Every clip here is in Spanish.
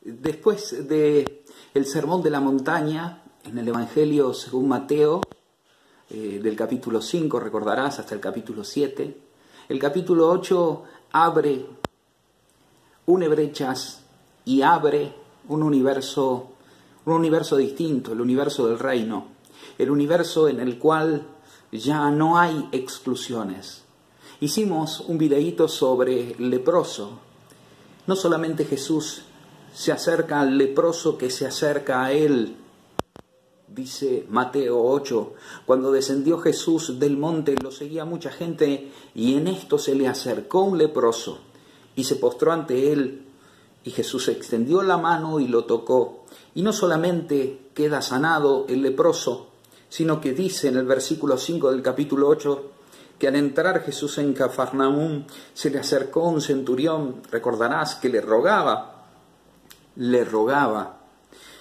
Después de el Sermón de la Montaña, en el Evangelio según Mateo, del capítulo 5, recordarás, hasta el capítulo 7, el capítulo 8 une brechas y abre un universo distinto, el universo del reino, el universo en el cual ya no hay exclusiones. Hicimos un videíto sobre el leproso. No solamente Jesús se acerca al leproso que se acerca a él, dice Mateo 8, cuando descendió Jesús del monte lo seguía mucha gente y en esto se le acercó un leproso y se postró ante él y Jesús extendió la mano y lo tocó. Y no solamente queda sanado el leproso, sino que dice en el versículo 5 del capítulo 8 que al entrar Jesús en Cafarnaúm se le acercó un centurión, recordarás que le rogaba,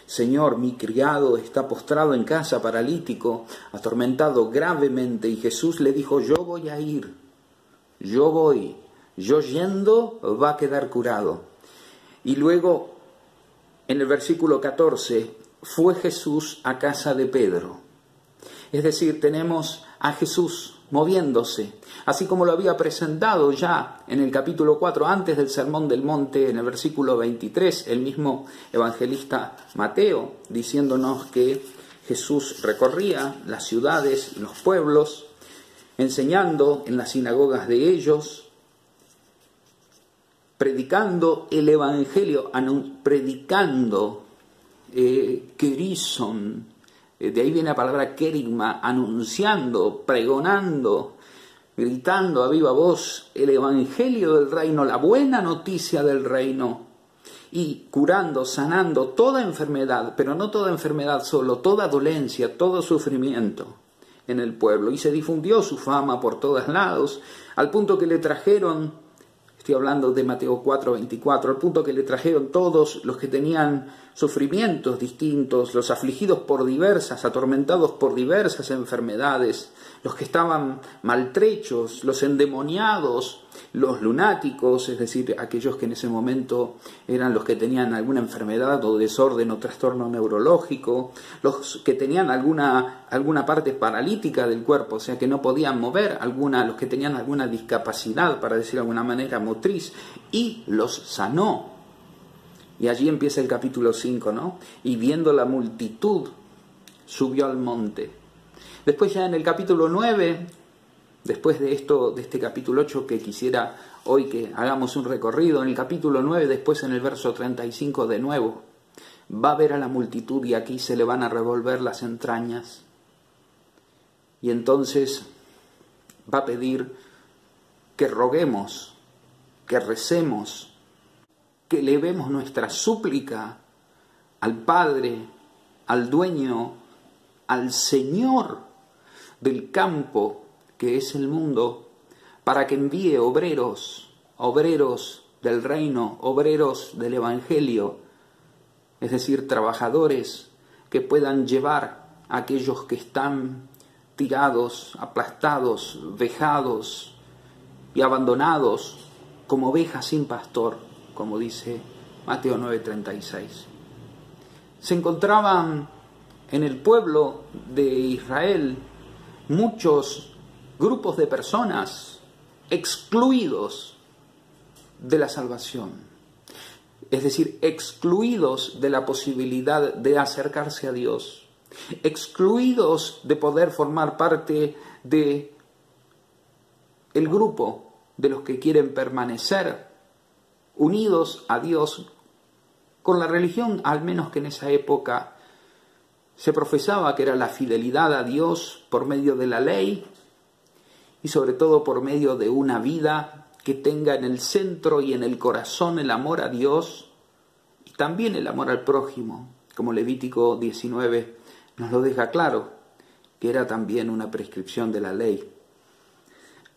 Señor, mi criado está postrado en casa, paralítico, atormentado gravemente. Y Jesús le dijo, yo voy a ir, yo yendo va a quedar curado. Y luego, en el versículo 14, fue Jesús a casa de Pedro. Es decir, tenemos a Jesús moviéndose, así como lo había presentado ya en el capítulo 4, antes del Sermón del Monte, en el versículo 23, el mismo evangelista Mateo, diciéndonos que Jesús recorría las ciudades, los pueblos, enseñando en las sinagogas de ellos, predicando el evangelio, predicando kerison, de ahí viene la palabra kerigma, anunciando, pregonando, gritando a viva voz el evangelio del reino, la buena noticia del reino, y curando, sanando toda enfermedad, pero no toda enfermedad solo, toda dolencia, todo sufrimiento en el pueblo. Y se difundió su fama por todos lados, al punto que le trajeron, estoy hablando de Mateo 4:24, al punto que le trajeron todos los que tenían sufrimientos distintos, los afligidos por diversas, atormentados por diversas enfermedades, los que estaban maltrechos, los endemoniados, los lunáticos, es decir, aquellos que en ese momento eran los que tenían alguna enfermedad o desorden o trastorno neurológico, los que tenían alguna parte paralítica del cuerpo, o sea que no podían mover, los que tenían alguna discapacidad, para decir de alguna manera, motriz, y los sanó. Y allí empieza el capítulo 5, ¿no? Y viendo la multitud, subió al monte. Después ya en el capítulo 9, después de este capítulo 8 que quisiera hoy que hagamos un recorrido, en el capítulo 9, después en el verso 35 de nuevo, va a ver a la multitud y aquí se le van a revolver las entrañas. Y entonces va a pedir que roguemos, que recemos, que elevemos nuestra súplica al Padre, al Dueño, al Señor del campo que es el mundo, para que envíe obreros del reino, obreros del Evangelio, es decir, trabajadores que puedan llevar a aquellos que están tirados, aplastados, vejados y abandonados como ovejas sin pastor, como dice Mateo 9:36. Se encontraban en el pueblo de Israel muchos grupos de personas excluidos de la salvación, es decir, excluidos de la posibilidad de acercarse a Dios, excluidos de poder formar parte de el grupo de los que quieren permanecer unidos a Dios con la religión, al menos que en esa época se profesaba que era la fidelidad a Dios por medio de la ley y sobre todo por medio de una vida que tenga en el centro y en el corazón el amor a Dios y también el amor al prójimo, como Levítico 19 nos lo deja claro, que era también una prescripción de la ley.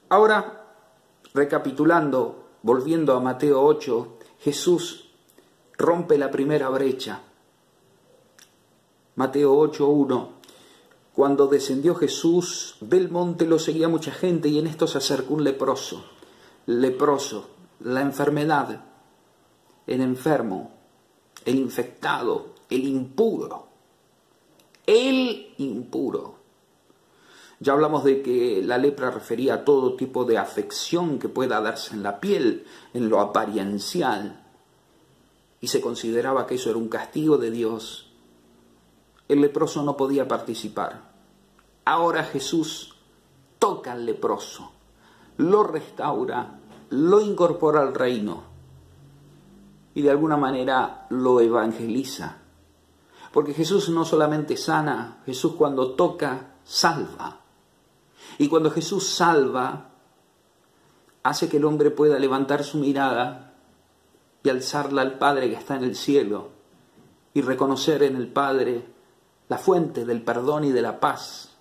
Ahora, recapitulando, volviendo a Mateo 8, Jesús rompe la primera brecha. Mateo 8:1, cuando descendió Jesús del monte lo seguía mucha gente y en esto se acercó un leproso, la enfermedad, el enfermo, el infectado, el impuro. El impuro. Ya hablamos de que la lepra refería a todo tipo de afección que pueda darse en la piel, en lo apariencial, y se consideraba que eso era un castigo de Dios. El leproso no podía participar. Ahora Jesús toca al leproso, lo restaura, lo incorpora al reino y de alguna manera lo evangeliza. Porque Jesús no solamente sana, Jesús cuando toca, salva. Y cuando Jesús salva, hace que el hombre pueda levantar su mirada y alzarla al Padre que está en el cielo y reconocer en el Padre la fuente del perdón y de la paz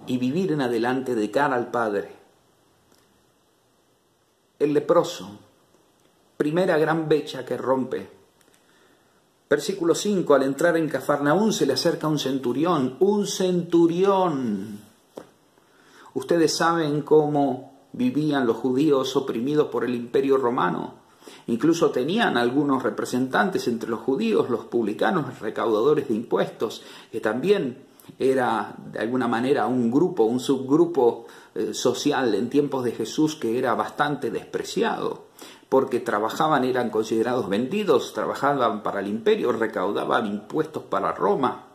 y vivir en adelante de cara al Padre. El leproso, primera gran brecha que rompe. Versículo 5, al entrar en Cafarnaún se le acerca un centurión. ¡Un centurión! Ustedes saben cómo vivían los judíos oprimidos por el Imperio Romano. Incluso tenían algunos representantes entre los judíos, los publicanos, los recaudadores de impuestos, que también era de alguna manera un grupo, un subgrupo social en tiempos de Jesús que era bastante despreciado, porque trabajaban, eran considerados vendidos, trabajaban para el imperio, recaudaban impuestos para Roma.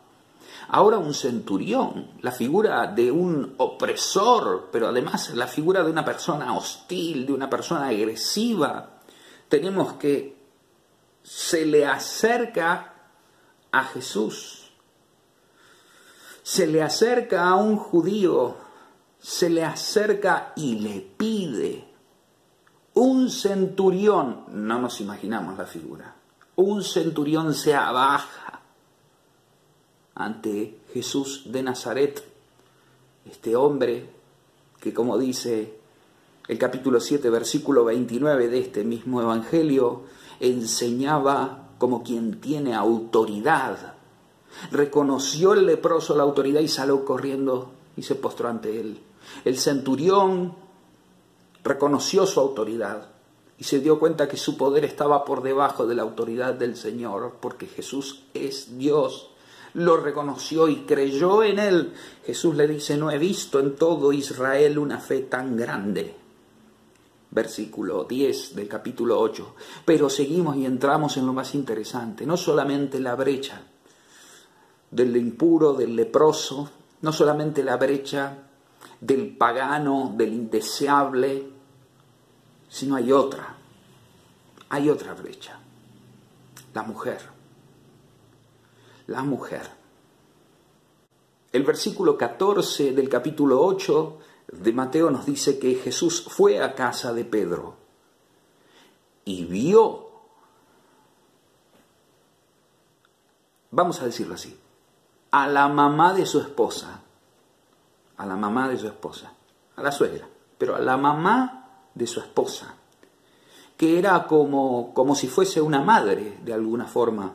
Ahora un centurión, la figura de un opresor, pero además la figura de una persona hostil, de una persona agresiva. Tenemos que se le acerca a Jesús, se le acerca a un judío, se le acerca y le pide. Un centurión, no nos imaginamos la figura, un centurión se abaja ante Jesús de Nazaret, este hombre que, como dice el capítulo 7, versículo 29 de este mismo evangelio, enseñaba como quien tiene autoridad. Reconoció el leproso la autoridad y salió corriendo y se postró ante él. El centurión reconoció su autoridad y se dio cuenta que su poder estaba por debajo de la autoridad del Señor, porque Jesús es Dios. Lo reconoció y creyó en él. Jesús le dice: no he visto en todo Israel una fe tan grande. Versículo 10 del capítulo 8. Pero seguimos y entramos en lo más interesante. No solamente la brecha del impuro, del leproso, no solamente la brecha del pagano, del indeseable, sino hay otra brecha. La mujer. La mujer. El versículo 14 del capítulo 8 de Mateo nos dice que Jesús fue a casa de Pedro y vio, vamos a decirlo así, a la mamá de su esposa, a la suegra, pero a la mamá de su esposa, que era como si fuese una madre de alguna forma.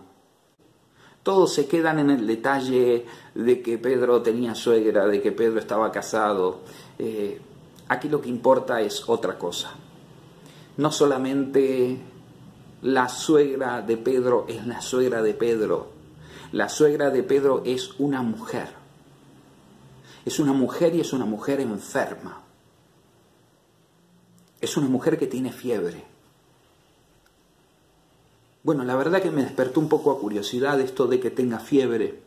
Todos se quedan en el detalle de que Pedro tenía suegra, de que Pedro estaba casado. Aquí lo que importa es otra cosa. No solamente la suegra de Pedro es la suegra de Pedro. La suegra de Pedro es una mujer. Es una mujer y es una mujer enferma. Es una mujer que tiene fiebre. Bueno, la verdad que me despertó un poco a curiosidad esto de que tenga fiebre.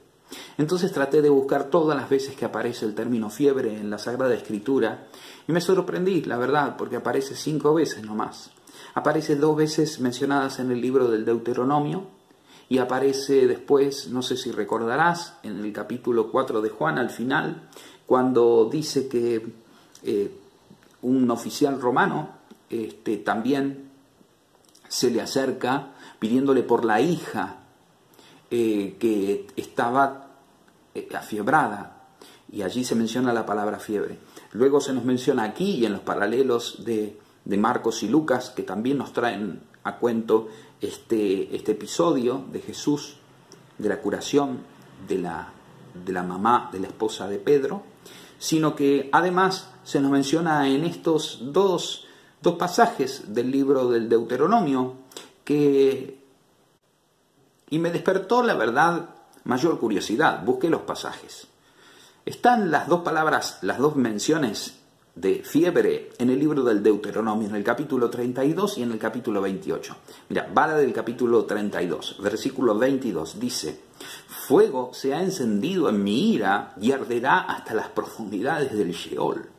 Entonces traté de buscar todas las veces que aparece el término fiebre en la Sagrada Escritura y me sorprendí, la verdad, porque aparece 5 veces nomás. Aparece 2 veces mencionadas en el libro del Deuteronomio y aparece después, no sé si recordarás, en el capítulo 4 de Juan al final, cuando dice que un oficial romano también se le acerca pidiéndole por la hija que estaba afiebrada, y allí se menciona la palabra fiebre. Luego se nos menciona aquí y en los paralelos de Marcos y Lucas, que también nos traen a cuento este episodio de Jesús, de la curación de la mamá, de la esposa de Pedro, sino que además se nos menciona en estos dos pasajes del libro del Deuteronomio que y me despertó, la verdad, mayor curiosidad. Busqué los pasajes. Están las dos palabras, las dos menciones de fiebre en el libro del Deuteronomio, en el capítulo 32 y en el capítulo 28. Mira, va del capítulo 32, versículo 22, dice: fuego se ha encendido en mi ira y arderá hasta las profundidades del Sheol.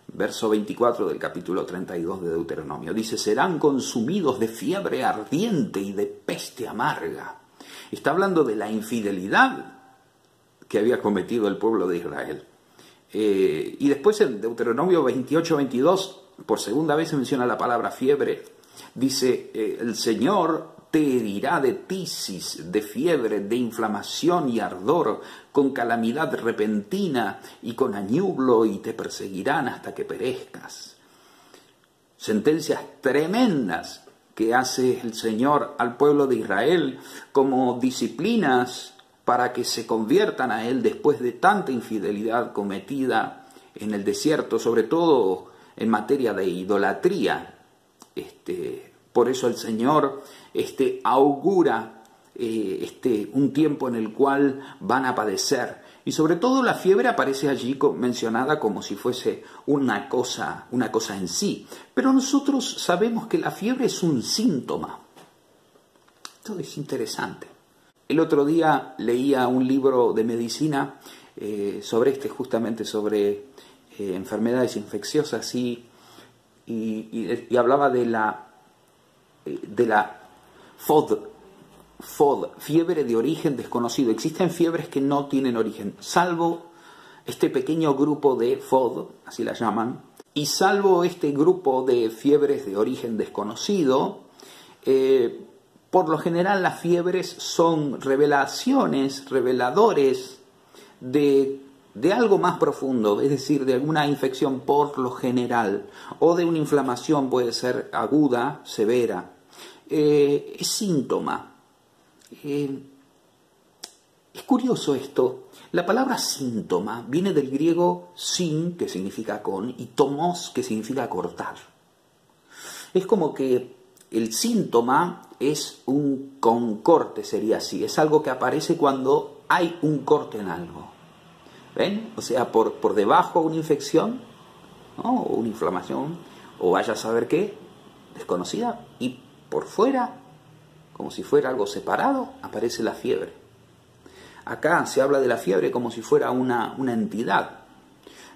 Verso 24 del capítulo 32 de Deuteronomio. Dice: serán consumidos de fiebre ardiente y de peste amarga. Está hablando de la infidelidad que había cometido el pueblo de Israel. Y después en Deuteronomio 28-22, por segunda vez se menciona la palabra fiebre. Dice: el Señor te herirá de tisis, de fiebre, de inflamación y ardor, con calamidad repentina y con añublo, y te perseguirán hasta que perezcas. Sentencias tremendas que hace el Señor al pueblo de Israel como disciplinas para que se conviertan a Él después de tanta infidelidad cometida en el desierto, sobre todo en materia de idolatría. Por eso el Señor augura un tiempo en el cual van a padecer. Y sobre todo la fiebre aparece allí mencionada como si fuese una cosa en sí. Pero nosotros sabemos que la fiebre es un síntoma. Esto es interesante. El otro día leía un libro de medicina justamente sobre enfermedades infecciosas y hablaba de la FOD, fiebre de origen desconocido. Existen fiebres que no tienen origen, salvo este pequeño grupo de FOD, así la llaman, y salvo este grupo de fiebres de origen desconocido, por lo general las fiebres son reveladores de algo más profundo, es decir, de alguna infección por lo general, o de una inflamación, puede ser aguda, severa. Es síntoma. Es curioso esto. La palabra síntoma viene del griego sin, que significa con, y tomos, que significa cortar. Es como que el síntoma es un concorte, sería así. Es algo que aparece cuando hay un corte en algo. ¿Ven? O sea, por debajo una infección, ¿no? O una inflamación, o vaya a saber qué, desconocida, y por fuera, como si fuera algo separado, aparece la fiebre. Acá se habla de la fiebre como si fuera una entidad.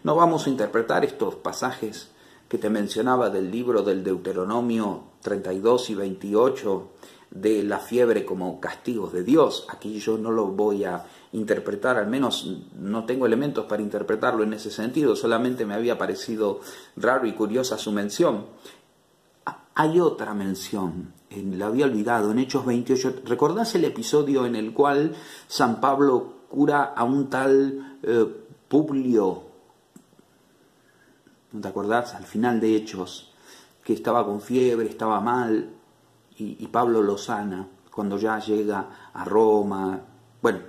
No vamos a interpretar estos pasajes que te mencionaba del libro del Deuteronomio 32 y 28, de la fiebre como castigos de Dios. Aquí yo no lo voy a interpretar, al menos no tengo elementos para interpretarlo en ese sentido, solamente me había parecido raro y curiosa su mención. Hay otra mención, la había olvidado, en Hechos 28. ¿Recordás el episodio en el cual San Pablo cura a un tal Publio? ¿No te acordás? Al final de Hechos, que estaba con fiebre, estaba mal, y Pablo lo sana cuando ya llega a Roma. Bueno,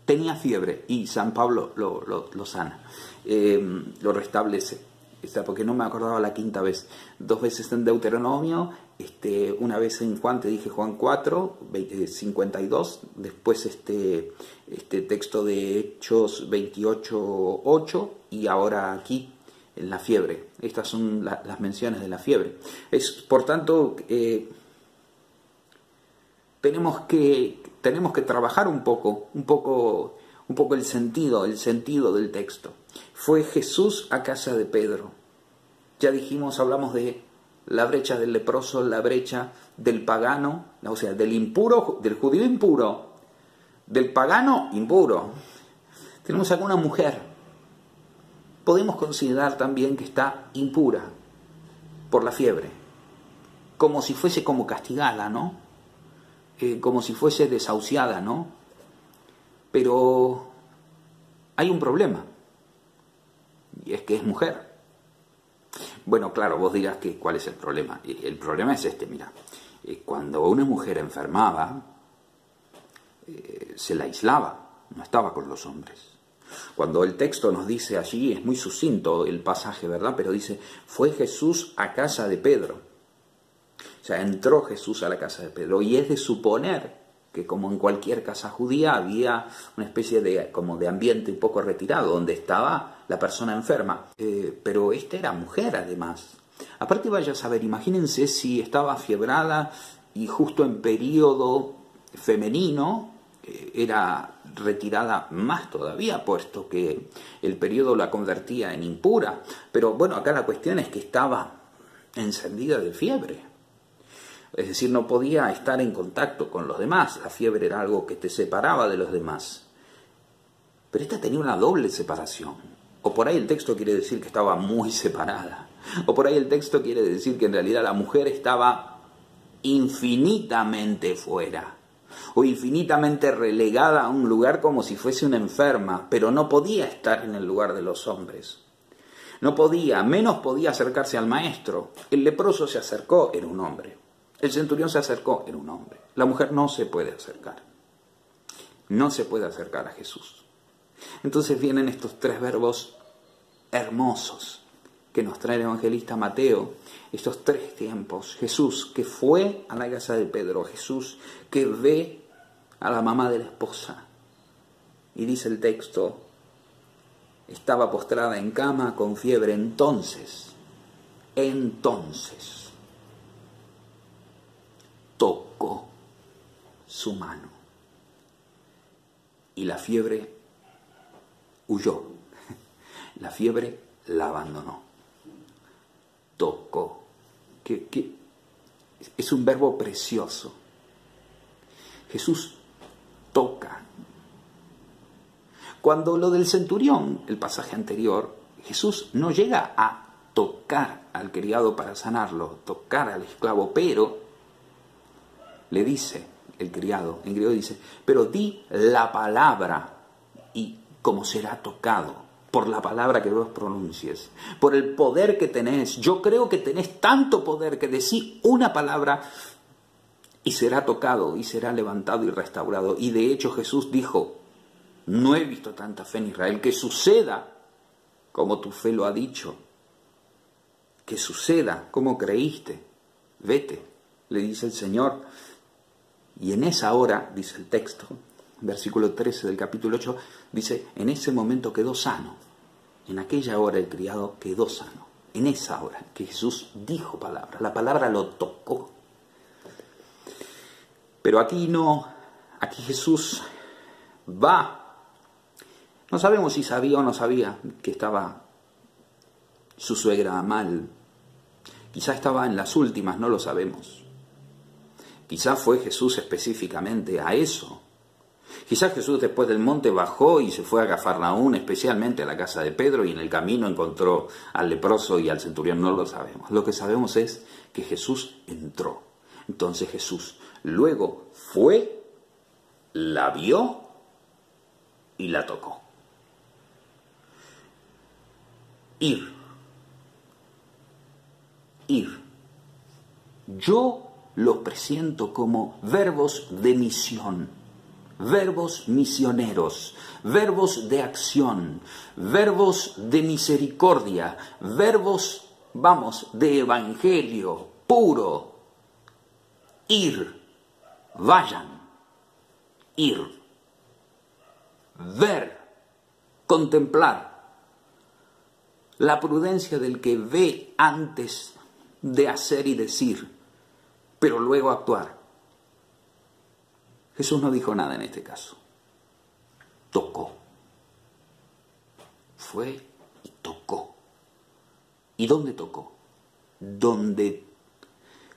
tenía fiebre y San Pablo lo sana, lo restablece. Porque no me acordaba la quinta vez. 2 veces en Deuteronomio, una vez en Juan, te dije Juan 4, 52, después este texto de Hechos 28, 8, y ahora aquí en la fiebre. Estas son las menciones de la fiebre. Por tanto, tenemos que trabajar un poco el sentido del texto. Fue Jesús a casa de Pedro. Ya dijimos, hablamos de la brecha del leproso, la brecha del pagano, o sea, del impuro, del judío impuro, del pagano impuro. Tenemos acá una mujer. Podemos considerar también que está impura por la fiebre, como si fuese como castigada, ¿no? Como si fuese desahuciada, ¿no? Pero hay un problema, y es que es mujer. Bueno, claro, vos dirás que ¿cuál es el problema? El problema es mira, cuando una mujer enfermaba, se la aislaba, no estaba con los hombres. Cuando el texto nos dice allí, es muy sucinto el pasaje, ¿verdad? Pero dice, fue Jesús a casa de Pedro. O sea, entró Jesús a la casa de Pedro, y es de suponer que como en cualquier casa judía había una especie de ambiente un poco retirado, donde estaba la persona enferma. Pero esta era mujer además. Aparte vaya a saber, imagínense si estaba fiebrada y justo en periodo femenino, era retirada más todavía, puesto que el periodo la convertía en impura. Pero bueno, acá la cuestión es que estaba encendida de fiebre. Es decir, no podía estar en contacto con los demás. La fiebre era algo que te separaba de los demás. Pero esta tenía una doble separación. O por ahí el texto quiere decir que estaba muy separada. O por ahí el texto quiere decir que en realidad la mujer estaba infinitamente fuera. O infinitamente relegada a un lugar como si fuese una enferma. Pero no podía estar en el lugar de los hombres. No podía, menos podía acercarse al maestro. El leproso se acercó, era un hombre. El centurión se acercó, era un hombre. La mujer no se puede acercar. No se puede acercar a Jesús. Entonces vienen estos tres verbos hermosos que nos trae el evangelista Mateo. Estos tres tiempos. Jesús que fue a la casa de Pedro. Jesús que ve a la mamá de la esposa. Y dice el texto, estaba postrada en cama con fiebre. Entonces, tocó su mano y la fiebre huyó. La fiebre la abandonó. Tocó. Que es un verbo precioso. Jesús toca. Cuando lo del centurión, el pasaje anterior, Jesús no llega a tocar al criado para sanarlo, tocar al esclavo, pero le dice el criado, en griego dice, pero di la palabra y como será tocado, por la palabra que vos pronuncies, por el poder que tenés. Yo creo que tenés tanto poder que decís una palabra y será tocado, y será levantado y restaurado. Y de hecho Jesús dijo, no he visto tanta fe en Israel, que suceda como tu fe lo ha dicho, que suceda como creíste, vete, le dice el Señor. Y en esa hora, dice el texto, versículo 13 del capítulo 8, dice, en ese momento quedó sano. En aquella hora el criado quedó sano. En esa hora que Jesús dijo palabra, la palabra lo tocó. Pero aquí no, aquí Jesús va. No sabemos si sabía o no sabía que estaba su suegra mal. Quizá estaba en las últimas, no lo sabemos. Quizá fue Jesús específicamente a eso. Quizá Jesús después del monte bajó y se fue a Cafarnaún, especialmente a la casa de Pedro, y en el camino encontró al leproso y al centurión. No lo sabemos. Lo que sabemos es que Jesús entró. Entonces Jesús luego fue, la vio y la tocó. Ir. Yo lo presiento como verbos de misión, verbos misioneros, verbos de acción, verbos de misericordia, verbos, de evangelio puro. Ir, vayan, ir, ver, contemplar. La prudencia del que ve antes de hacer y decir, pero luego actuar. Jesús no dijo nada en este caso. Tocó. Fue y tocó. ¿Y dónde tocó? Donde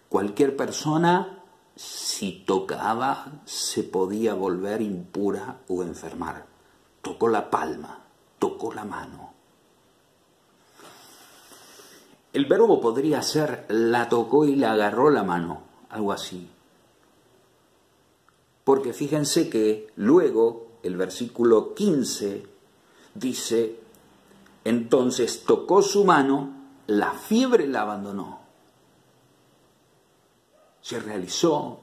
cualquier persona, si tocaba, se podía volver impura o enfermar. Tocó la palma, tocó la mano. El verbo podría ser la tocó y le agarró la mano, algo así. Porque fíjense que luego el versículo 15 dice, entonces tocó su mano, la fiebre la abandonó. Se realizó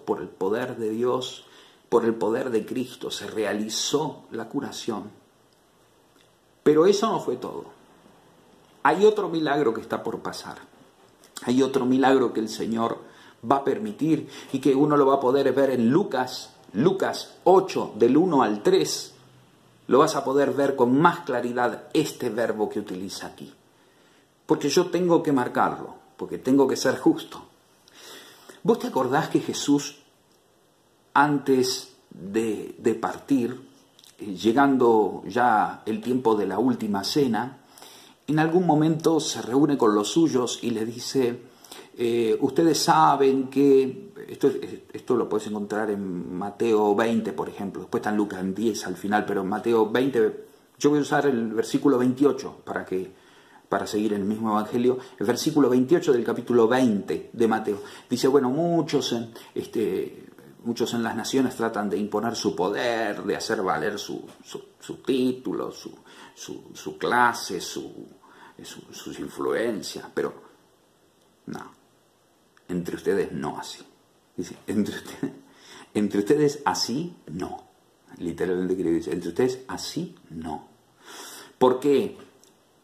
por el poder de Dios, por el poder de Cristo, se realizó la curación. Pero eso no fue todo. Hay otro milagro que está por pasar. Hay otro milagro que el Señor va a permitir y que uno lo va a poder ver en Lucas 8, del 1 al 3. Lo vas a poder ver con más claridad este verbo que utiliza aquí. Porque yo tengo que marcarlo, porque tengo que ser justo. ¿Vos te acordás que Jesús, antes de partir, llegando ya el tiempo de la última cena, en algún momento se reúne con los suyos y le dice, ustedes saben que, esto lo puedes encontrar en Mateo 20, por ejemplo, después está en Lucas 10 al final, pero en Mateo 20, yo voy a usar el versículo 28 para seguir en el mismo evangelio, el versículo 28 del capítulo 20 de Mateo. Dice, bueno, muchos en las naciones tratan de imponer su poder, de hacer valer su título, su clase, sus influencias, pero no, entre ustedes no así. Dice, entre ustedes así no. Literalmente quiere decir, entre ustedes así no. ¿Por qué?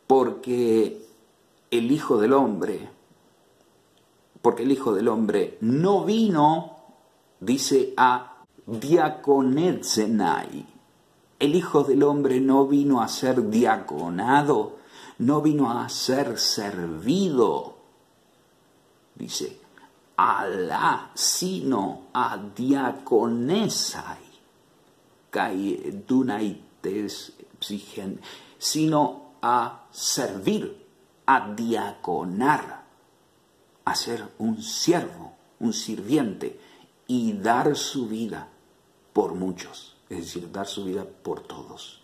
Porque el Hijo del Hombre no vino, dice, a diaconetzenai. El Hijo del Hombre no vino a ser diaconado, no vino a ser servido, dice, alá, sino a diaconesai, kai dunaites psigen, sino a servir, a diaconar, a ser un siervo, un sirviente, y dar su vida por muchos, es decir, dar su vida por todos.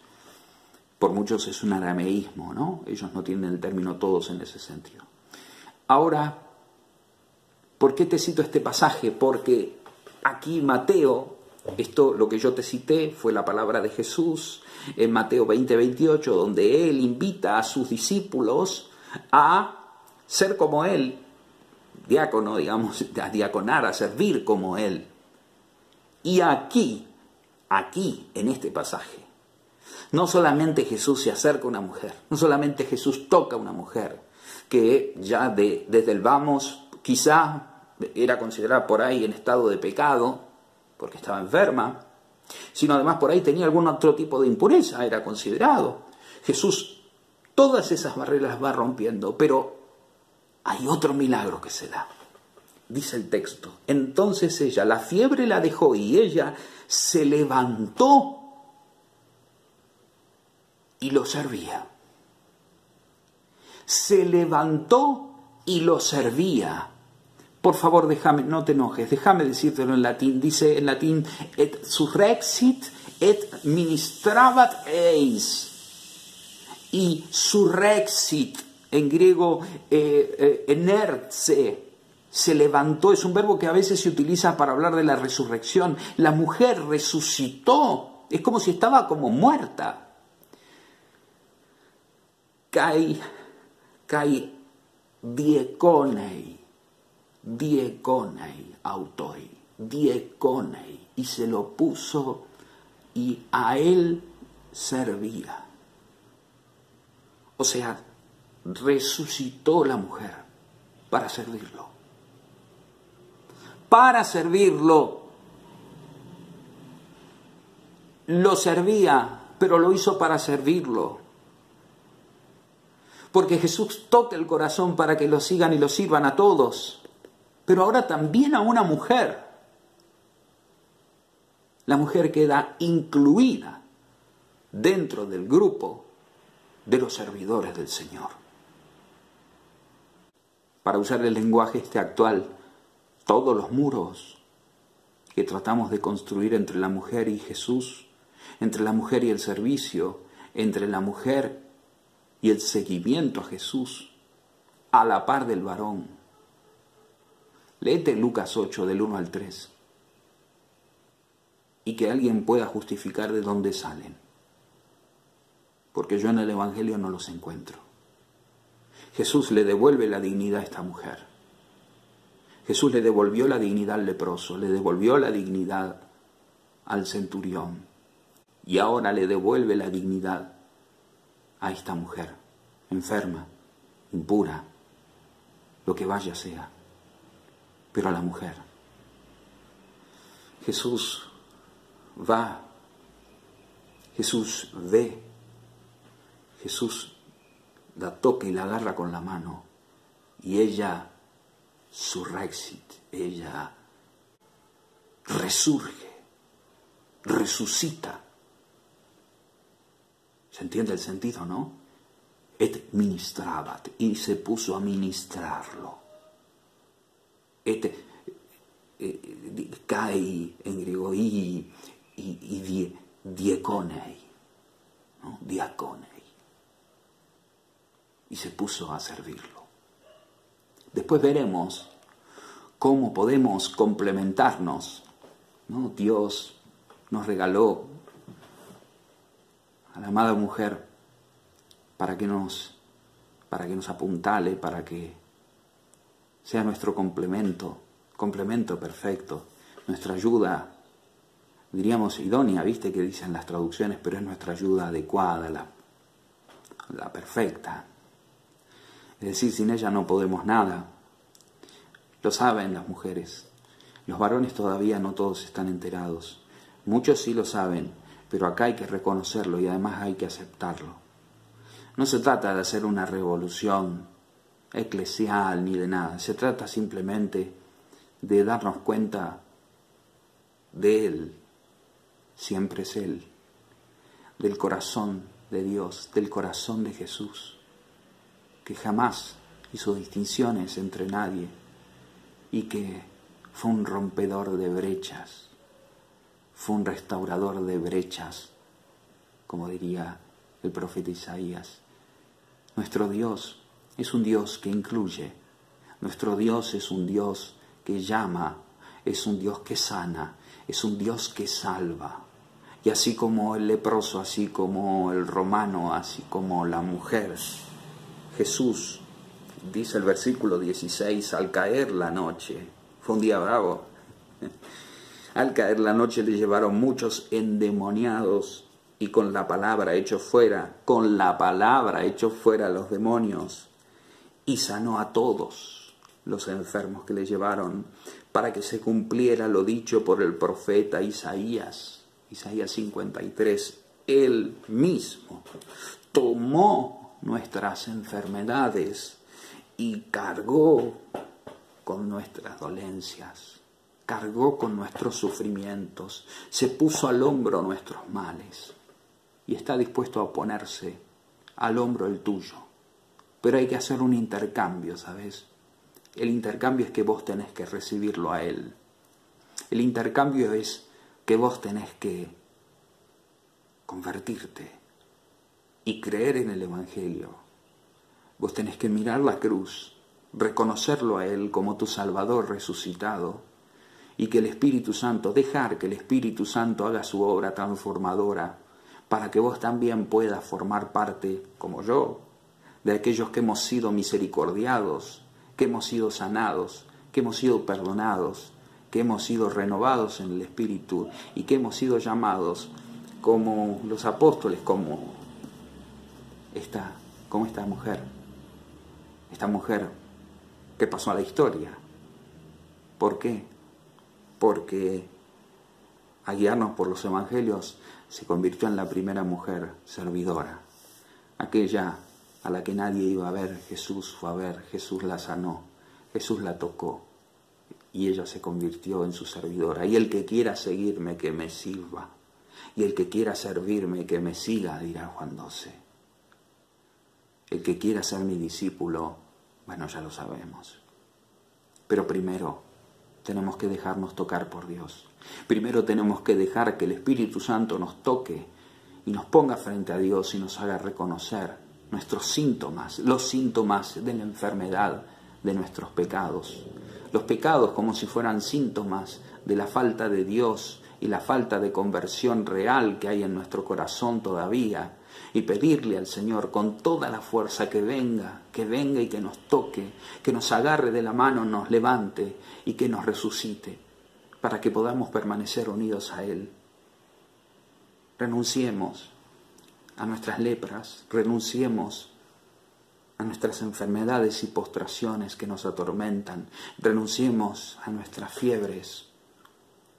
Por muchos es un arameísmo, ¿no? Ellos no tienen el término todos en ese sentido. Ahora, ¿por qué te cito este pasaje? Porque aquí Mateo, esto lo que yo te cité fue la palabra de Jesús en Mateo 20-28, donde Él invita a sus discípulos a ser como Él, diácono, digamos, a diaconar, a servir como Él. Y aquí, en este pasaje, no solamente Jesús se acerca a una mujer, no solamente Jesús toca a una mujer, que ya desde el vamos, quizá era considerada por ahí en estado de pecado, porque estaba enferma, sino además por ahí tenía algún otro tipo de impureza, era considerado. Jesús todas esas barreras las va rompiendo, pero hay otro milagro que se da. Dice el texto, entonces ella, la fiebre la dejó y ella se levantó y lo servía. Se levantó y lo servía. Por favor, no te enojes, déjame decírtelo en latín. Dice en latín, et surrexit et ministrabat eis. Y surrexit, en griego, enertse, se levantó. Es un verbo que a veces se utiliza para hablar de la resurrección. La mujer resucitó. Es como si estaba como muerta. Kai diekonei autoi, diekonei, y se lo puso y a él servía. O sea, resucitó la mujer para servirlo. Para servirlo. Lo servía, pero lo hizo para servirlo. Porque Jesús toca el corazón para que lo sigan y lo sirvan a todos. Pero ahora también a una mujer. La mujer queda incluida dentro del grupo de los servidores del Señor. Para usar el lenguaje actual, todos los muros que tratamos de construir entre la mujer y Jesús, entre la mujer y el servicio, entre la mujer y el seguimiento a Jesús, a la par del varón. Léete Lucas 8, del 1 al 3, y que alguien pueda justificar de dónde salen, porque yo en el Evangelio no los encuentro. Jesús le devuelve la dignidad a esta mujer. Jesús le devolvió la dignidad al leproso, le devolvió la dignidad al centurión, y ahora le devuelve la dignidad a esta mujer, enferma, impura, lo que vaya sea. pero a la mujer. Jesús va, Jesús ve, Jesús la toca y la agarra con la mano, y ella surrexit, ella resurge, resucita. ¿Se entiende el sentido, no? Et ministrabat, y se puso a ministrarlo. Kai en griego, y diekonei, ¿no? Diaconei. Y se puso a servirlo. Después veremos cómo podemos complementarnos, ¿no? Dios nos regaló a la amada mujer para que nos apuntale, para que sea nuestro complemento perfecto, nuestra ayuda, diríamos idónea, viste que dicen las traducciones, pero es nuestra ayuda adecuada, la perfecta. Es decir, sin ella no podemos nada. Lo saben las mujeres. Los varones todavía no todos están enterados. Muchos sí lo saben, pero acá hay que reconocerlo y además hay que aceptarlo. No se trata de hacer una revolución eclesial ni de nada. Se trata simplemente de darnos cuenta de Él. Siempre es Él. Del corazón de Dios, del corazón de Jesús, que jamás hizo distinciones entre nadie y que fue un rompedor de brechas, fue un restaurador de brechas, como diría el profeta Isaías. Nuestro Dios es un Dios que incluye, nuestro Dios es un Dios que llama, es un Dios que sana, es un Dios que salva. Y así como el leproso, así como el romano, así como la mujer, Jesús, dice el versículo 16, al caer la noche, fue un día bravo, al caer la noche le llevaron muchos endemoniados y con la palabra echó fuera los demonios y sanó a todos los enfermos que le llevaron para que se cumpliera lo dicho por el profeta Isaías 53, Él mismo tomó nuestras enfermedades y cargó con nuestras dolencias, cargó con nuestros sufrimientos, se puso al hombro nuestros males y está dispuesto a ponerse al hombro el tuyo. Pero hay que hacer un intercambio, ¿sabes? El intercambio es que vos tenés que recibirlo a Él. El intercambio es que vos tenés que convertirte y creer en el Evangelio. Vos tenés que mirar la cruz, reconocerlo a Él como tu Salvador resucitado y que el Espíritu Santo, dejar que el Espíritu Santo haga su obra transformadora para que vos también puedas formar parte, como yo, de aquellos que hemos sido misericordiados, que hemos sido sanados, que hemos sido perdonados, que hemos sido renovados en el Espíritu y que hemos sido llamados como los apóstoles, como esta mujer que pasó a la historia. ¿Por qué? Porque a guiarnos por los evangelios se convirtió en la primera mujer servidora, aquella a la que nadie iba a ver. Jesús fue a ver, Jesús la sanó, Jesús la tocó y ella se convirtió en su servidora. Y el que quiera seguirme, que me sirva, y el que quiera servirme, que me siga, dirá Juan 12. El que quiera ser mi discípulo, bueno, ya lo sabemos. Pero primero tenemos que dejarnos tocar por Dios. Primero tenemos que dejar que el Espíritu Santo nos toque y nos ponga frente a Dios y nos haga reconocer nuestros síntomas, los síntomas de la enfermedad, de nuestros pecados. Los pecados como si fueran síntomas de la falta de Dios y la falta de conversión real que hay en nuestro corazón todavía, y pedirle al Señor con toda la fuerza que venga y que nos toque, que nos agarre de la mano, nos levante y que nos resucite, para que podamos permanecer unidos a Él. Renunciemos a nuestras lepras, renunciemos a nuestras enfermedades y postraciones que nos atormentan. Renunciemos a nuestras fiebres.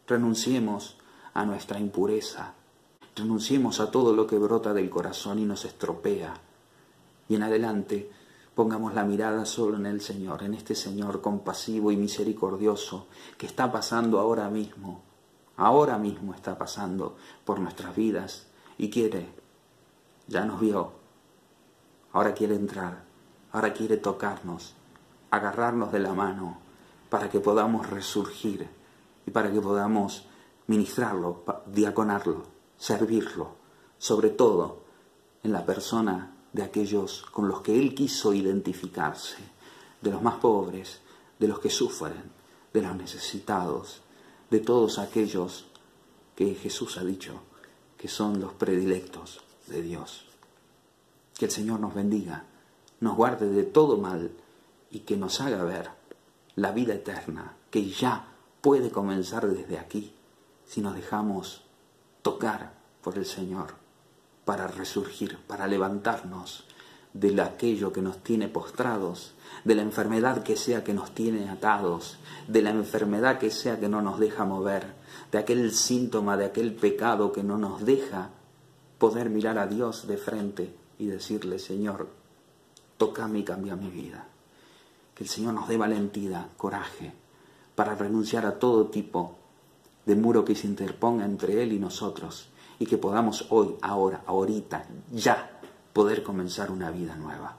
Renunciemos a nuestra impureza. Renunciemos a todo lo que brota del corazón y nos estropea. Y en adelante pongamos la mirada solo en el Señor, en este Señor compasivo y misericordioso que está pasando ahora mismo está pasando por nuestras vidas y ya nos vio, ahora quiere entrar, ahora quiere tocarnos, agarrarnos de la mano para que podamos resurgir y para que podamos ministrarlo, diaconarlo, servirlo, sobre todo en la persona de aquellos con los que Él quiso identificarse, de los más pobres, de los que sufren, de los necesitados, de todos aquellos que Jesús ha dicho que son los predilectos de Dios. Que el Señor nos bendiga, nos guarde de todo mal y que nos haga ver la vida eterna que ya puede comenzar desde aquí si nos dejamos tocar por el Señor para resurgir, para levantarnos de aquello que nos tiene postrados, de la enfermedad que sea que nos tiene atados, de la enfermedad que sea que no nos deja mover, de aquel síntoma, de aquel pecado que no nos deja poder mirar a Dios de frente y decirle: Señor, tócame y cambia mi vida. Que el Señor nos dé valentía, coraje, para renunciar a todo tipo de muro que se interponga entre Él y nosotros, y que podamos hoy, ahora, ahorita, ya, poder comenzar una vida nueva.